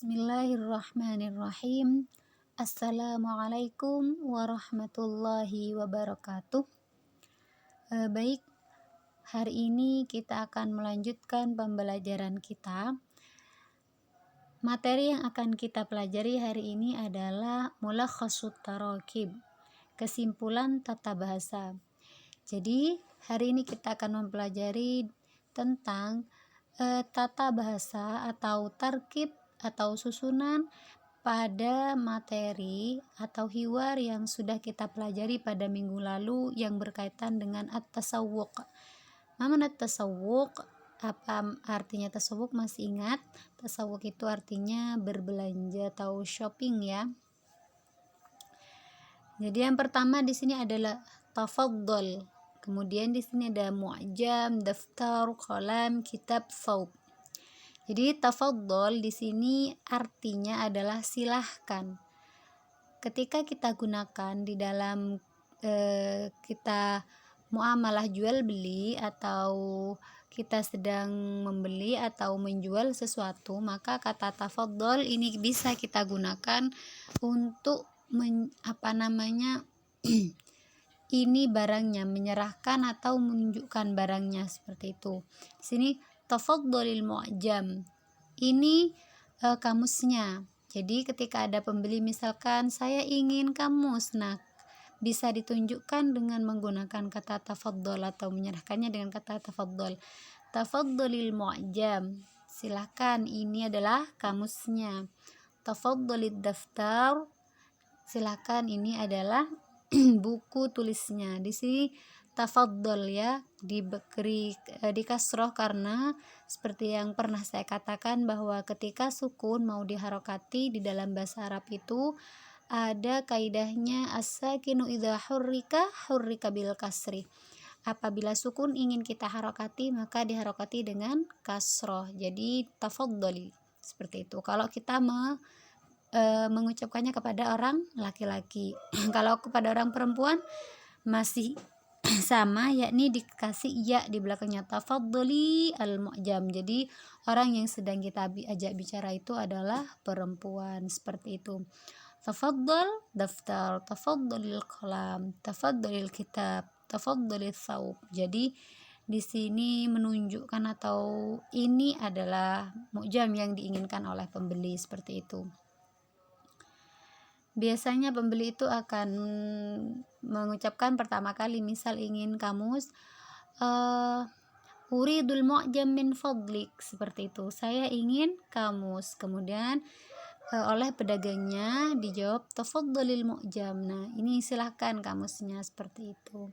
Bismillahirrahmanirrahim. Assalamualaikum warahmatullahi wabarakatuh. Baik, hari ini kita akan melanjutkan pembelajaran kita. Materi yang akan kita pelajari hari ini adalah mulakhasut tarakib, kesimpulan tata bahasa. Jadi, hari ini kita akan mempelajari tentang tata bahasa atau tarkib atau susunan pada materi atau hiwar yang sudah kita pelajari pada minggu lalu yang berkaitan dengan at-tasawwuq. Mana at-tasawwuq? Apa artinya tasawwuq? Masih ingat? Tasawwuq itu artinya berbelanja atau shopping ya. Jadi yang pertama di sini adalah tafaddal. Kemudian di sini ada mu'jam, daftar, qalam, kitab, thawb. Jadi tafaddal di sini artinya adalah silahkan. Ketika kita gunakan di dalam kita muamalah jual beli atau kita sedang membeli atau menjual sesuatu, maka kata tafaddal ini bisa kita gunakan untuk ini barangnya, menyerahkan atau menunjukkan barangnya seperti itu. Di sini tafaddalil mu'jam. Ini kamusnya. Jadi ketika ada pembeli misalkan saya ingin kamus, nah bisa ditunjukkan dengan menggunakan kata tafaddal atau menyerahkannya dengan kata tafaddal. Tafaddalil mu'jam. Silakan, ini adalah kamusnya. Tafaddalid daftar. Silakan, ini adalah buku tulisnya. Di sini tafaddal ya diberi di kasroh karena seperti yang pernah saya katakan bahwa ketika sukun mau diharokati di dalam bahasa Arab itu ada kaidahnya as-sakinu idza hurrika bil kasri. Apabila sukun ingin kita harokati maka diharokati dengan kasroh. Jadi tafaddali seperti itu. Kalau kita mengucapkannya kepada orang laki-laki. Kalau kepada orang perempuan masih sama, yakni dikasih ya di belakangnya, tafaddali al-mu'jam. Jadi orang yang sedang kita ajak bicara itu adalah perempuan, seperti itu. Tafaddal daftar, tafaddalil qalam, tafaddalil kitab, tafaddalil thawb. Jadi di sini menunjukkan atau ini adalah mu'jam yang diinginkan oleh pembeli, seperti itu. Biasanya pembeli itu akan mengucapkan pertama kali, misal ingin kamus, uridul mu'jam min fadlik, seperti itu, saya ingin kamus. Kemudian oleh pedagangnya dijawab tafaddalil mu'jam. Nah, ini silahkan kamusnya, seperti itu.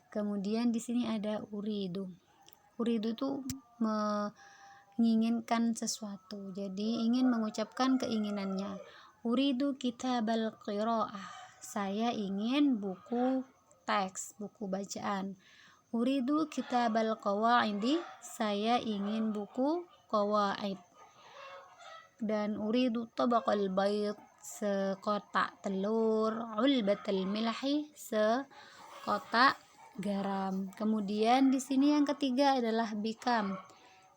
Kemudian di sini ada uridu. Uridu itu menginginkan sesuatu, jadi ingin mengucapkan keinginannya. Uridu kitabal qiraah, saya ingin buku teks, buku bacaan. Uridu kitabal qawaidi, saya ingin buku qawaid. Dan uridu tabaqal bayd, sekotak telur, ulbatal milhi, sekotak garam. Kemudian di sini yang ketiga adalah bikam.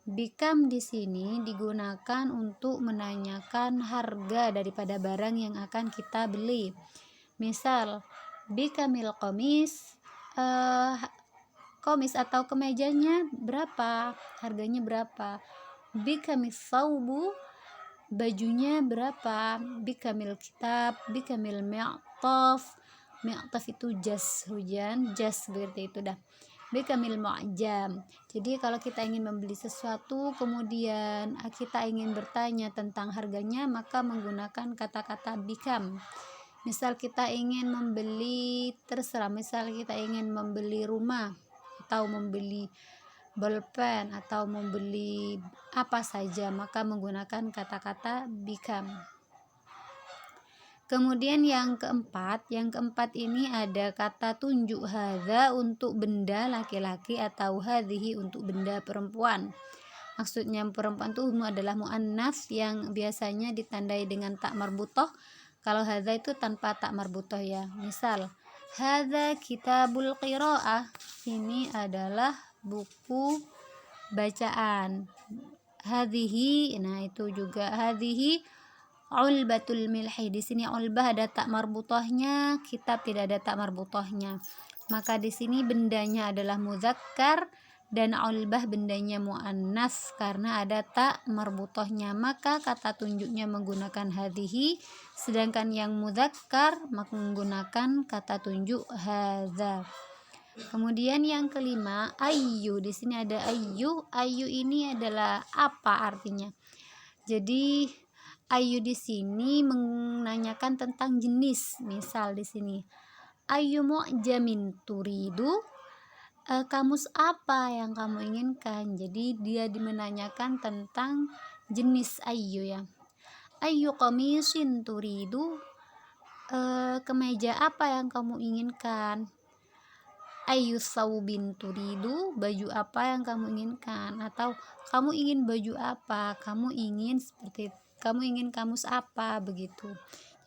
Bikam di sini digunakan untuk menanyakan harga daripada barang yang akan kita beli. Misal, bikamil komis, komis atau kemejanya berapa? Harganya berapa? Bikamil thawbu, bajunya berapa? Bikamil kitab, bikamil mi'taf. Mi'taf itu jas hujan, jas seperti itu dah. Bikamil mu'jam. Jadi kalau kita ingin membeli sesuatu kemudian kita ingin bertanya tentang harganya, maka menggunakan kata-kata bikam. Misal kita ingin membeli, terserah, misal kita ingin membeli rumah atau membeli bolpen atau membeli apa saja, maka menggunakan kata-kata bikam. Kemudian yang keempat ini ada kata tunjuk, hadza untuk benda laki-laki atau hadhihi untuk benda perempuan. Maksudnya perempuan itu adalah muannats yang biasanya ditandai dengan tak marbutoh. Kalau hadza itu tanpa tak marbutoh ya. Misal, hadza kitabul qiraah, ini adalah buku bacaan. Hadhihi, nah itu juga hadhihi Ulbatul milhi, di sini ulbah ada tak marbutahnya, kitab tidak ada tak marbutahnya. Maka di sini bendanya adalah muzakkar dan ulbah bendanya muannas karena ada tak marbutahnya. Maka kata tunjuknya menggunakan hadhihi, sedangkan yang muzakkar menggunakan kata tunjuk hadza. Kemudian yang kelima, ayyu. Di sini ada ayyu. Ayyu ini adalah apa artinya? Jadi ayyu di sini menanyakan tentang jenis. Misal di sini, ayyu mu'jamin turidu, kamus apa yang kamu inginkan. Jadi dia menanyakan tentang jenis ayyu ya. Ayyu qamisin turidu, kemeja apa yang kamu inginkan. Ayyu saubin turidu, baju apa yang kamu inginkan. Atau kamu ingin baju apa, kamu ingin kamus apa, begitu.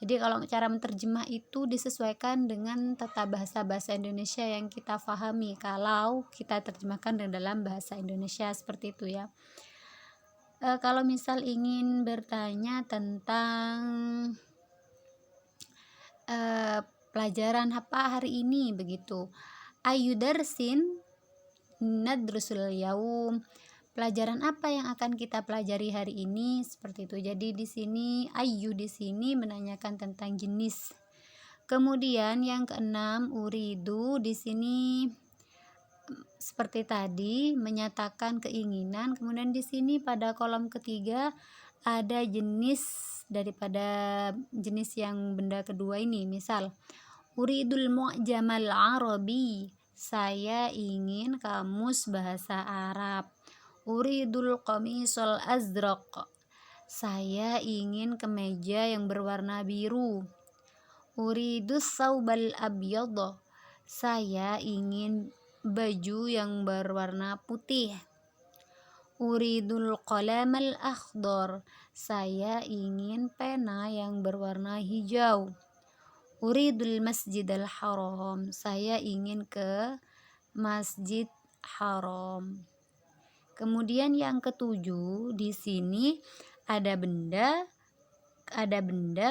Jadi kalau cara menerjemah itu disesuaikan dengan tata bahasa Indonesia yang kita pahami kalau kita terjemahkan dalam bahasa Indonesia, seperti itu ya. Kalau misal ingin bertanya tentang pelajaran apa hari ini, begitu. Ayu darsin nadrusul yaum, pelajaran apa yang akan kita pelajari hari ini, seperti itu. Jadi di sini ayu di sini menanyakan tentang jenis. Kemudian yang keenam, uridu di sini seperti tadi menyatakan keinginan. Kemudian di sini pada kolom ketiga ada jenis daripada jenis yang benda kedua ini. Misal uridul mu'jamal arabi, saya ingin kamus bahasa Arab. Uridul qamisal azraq, saya ingin kemeja yang berwarna biru. Uridus saubal abyad, saya ingin baju yang berwarna putih. Uridul qalamal akhdar, saya ingin pena yang berwarna hijau. Uridul masjidal haram, saya ingin ke masjid haram. Kemudian yang ketujuh, di sini ada benda,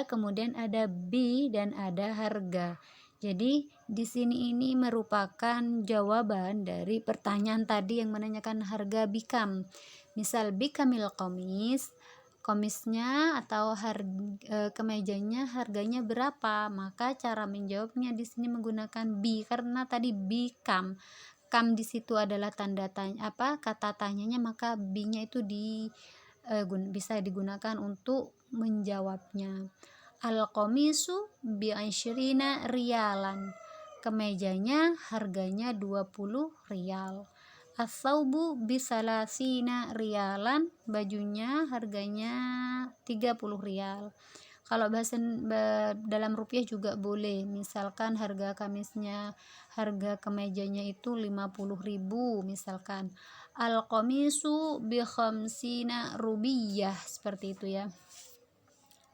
kemudian ada bi dan ada harga. Jadi di sini ini merupakan jawaban dari pertanyaan tadi yang menanyakan harga bikam. Misal bikamil qamis, komisnya atau kemejanya harganya berapa, maka cara menjawabnya di sini menggunakan bi karena tadi bi kam di situ adalah tanda tanya kata tanyanya, maka bi-nya itu bisa digunakan untuk menjawabnya. Al-qamisu bi 20 rialan, kemejanya harganya 20 rial. As-saubu bi 30 rialan, bajunya harganya 30 rial. Kalau dalam rupiah juga boleh, misalkan harga kemejanya itu 50.000 misalkan. Al-qamisu bi 50 rubiyah, seperti itu ya.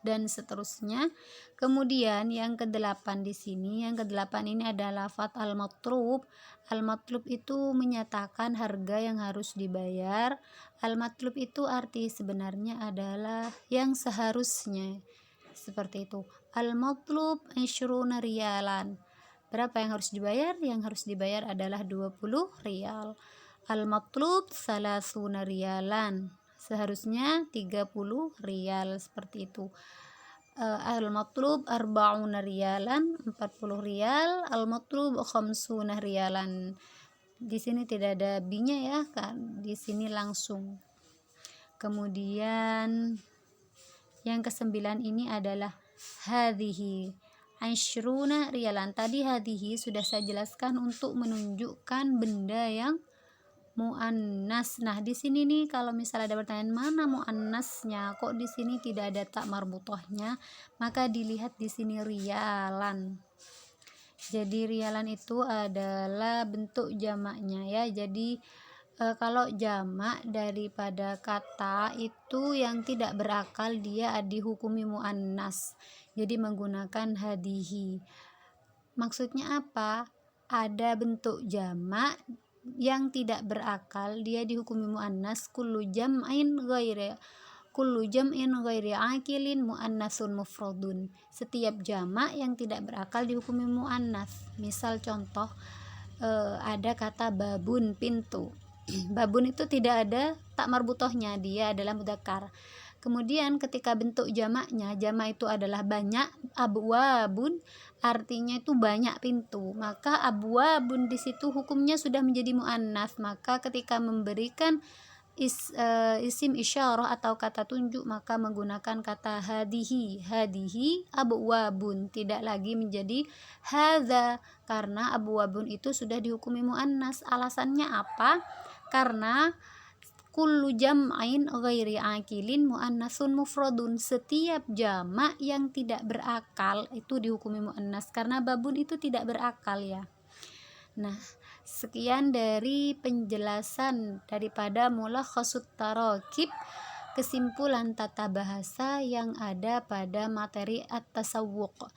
Dan seterusnya. Kemudian yang kedelapan di sini, ini adalah lafaz al-matlub. Al-matlub itu menyatakan harga yang harus dibayar. Al-matlub itu arti sebenarnya adalah yang seharusnya, seperti itu. Al-matlub 20 rialan, berapa yang harus dibayar? Yang harus dibayar adalah 20 rial. Al-matlub 30 rialan, seharusnya 30 rial, seperti itu. Al-matlub 40 rialan, 40 rial. Al-matlub 50 rialan. Di sini tidak ada binya ya kan, di sini langsung. Kemudian yang kesembilan ini adalah hadhihi 20 rialan. Tadi hadhihi sudah saya jelaskan untuk menunjukkan benda yang muannas. Nah, di sini nih kalau misalnya ada pertanyaan mana muannasnya, kok di sini tidak ada tak marbutohnya, maka dilihat di sini rialan. Jadi rialan itu adalah bentuk jamaknya ya. Jadi kalau jamak daripada kata itu yang tidak berakal, dia dihukumi muannas. Jadi menggunakan hadihi. Maksudnya apa? Ada bentuk jamak yang tidak berakal, dia dihukumi muannas. Kullu kullu jam'in ghairi akilin muannasun mufradun. Setiap jamak yang tidak berakal dihukumi muannas. Misal contoh, ada kata babun, pintu. Babun itu tidak ada tak marbutohnya, dia adalah mudzakkar. Kemudian ketika bentuk jamaknya, jamak itu adalah banyak, abwabun artinya itu banyak pintu, maka abwabun di situ hukumnya sudah menjadi muannas. Maka ketika memberikan isim isyarah atau kata tunjuk, maka menggunakan kata hadihi. Hadihi abwabun, tidak lagi menjadi hadza, karena abwabun itu sudah dihukumi muannas. Alasannya apa? Karena kullu jam'ain ghairi akilin muannasun mufradun. Setiap jamak yang tidak berakal itu dihukumi muannas, karena babun itu tidak berakal ya. Nah, sekian dari penjelasan daripada mulakhasut tarakib, kesimpulan tata bahasa yang ada pada materi at-tasawwuq.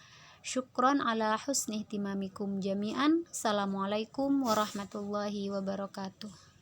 Syukron ala husni ihtimamikum jami'an. Assalamualaikum warahmatullahi wabarakatuh.